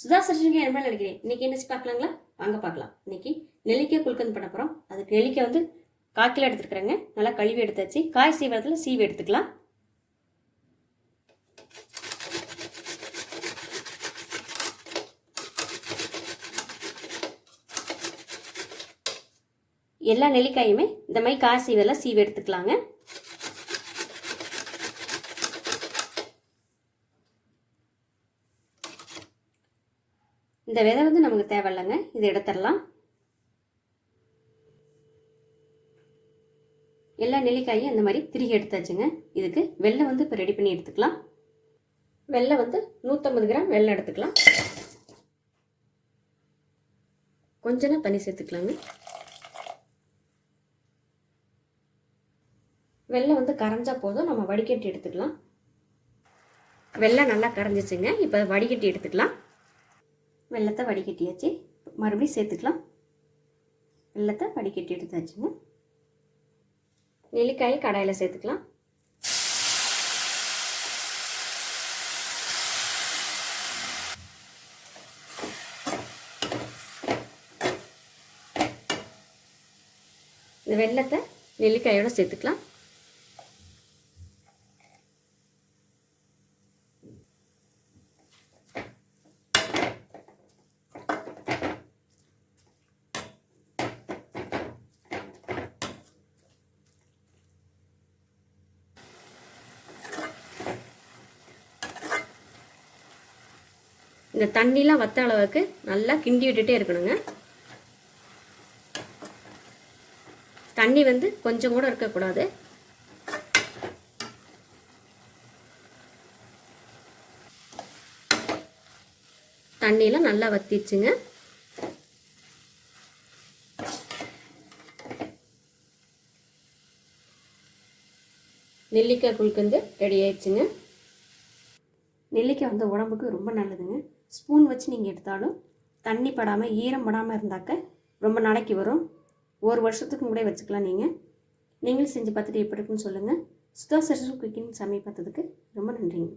சுதா சர்ஜரிக்கு என்ன நினைக்கிறேன். இன்னைக்கு என்ன பார்க்கலாங்களா? வாங்க பார்க்கலாம். இன்னைக்கு நெல்லிக்காய் குல்கந்த் பண்ண போகிறோம். அதுக்கு நெல்லிக்காய் வந்து 1/4 கிலோ எடுத்துருக்குறேங்க. நல்லா கழுவி எடுத்தாச்சு. காய் சீவரத்தில் சீவி எடுத்துக்கலாம். எல்லா நெல்லிக்காயுமே இந்த மாதிரி காய் சீவரில் சீவி எடுத்துக்கலாங்க. இந்த விதை வந்து நமக்கு தேவையில்லைங்க, இது எடுத்துடலாம். எல்லா நெல்லிக்காயும் இந்த மாதிரி திருகி எடுத்தாச்சுங்க. இதுக்கு வெல்லம் வந்து இப்போ ரெடி பண்ணி எடுத்துக்கலாம். வெல்லம் வந்து 150 கிராம் வெல்லம் எடுத்துக்கலாம். கொஞ்சம் தண்ணி சேர்த்துக்கலாங்க. வெல்லம் வந்து கரைஞ்சா போதும், நம்ம வடிகட்டி எடுத்துக்கலாம். வெல்லம் நல்லா கரைஞ்சிச்சுங்க. இப்போ வடிகட்டி எடுத்துக்கலாம். வெல்லத்தை வடிகட்டியாச்சு. மறுபடியும் சேர்த்துக்கலாம். வெல்லத்தை வடிகட்டி எடுத்தாச்சுங்க. நெல்லிக்காயை கடாயில் சேர்த்துக்கலாம். இந்த வெல்லத்தை நெல்லிக்காயோட சேர்த்துக்கலாம். இந்த தண்ணிலாம் வத்த அளவுக்கு நல்லா கிண்டி விட்டுட்டே இருக்கணுங்க. தண்ணி வந்து கொஞ்சம் கூட இருக்கக்கூடாது. தண்ணியெலாம் நல்லா வத்திடுச்சுங்க. நெல்லிக்காய் குல்கந்து ரெடி ஆயிடுச்சுங்க. நெல்லிக்காய் வந்து உடம்புக்கு ரொம்ப நல்லதுங்க. ஸ்பூன் வச்சு நீங்கள் எடுத்தாலும் தண்ணி படாமல் ஈரம் படாமல் இருந்தாக்க ரொம்ப நாளைக்கு வரும். 1 வருஷத்துக்கு கூட வச்சுக்கலாம். நீங்களும் செஞ்சு பார்த்துட்டு எப்படி இருக்குன்னு சொல்லுங்கள். சுதா சர்ஜரி குக்கிங் சமையல் பார்த்ததுக்கு ரொம்ப நன்றிங்க.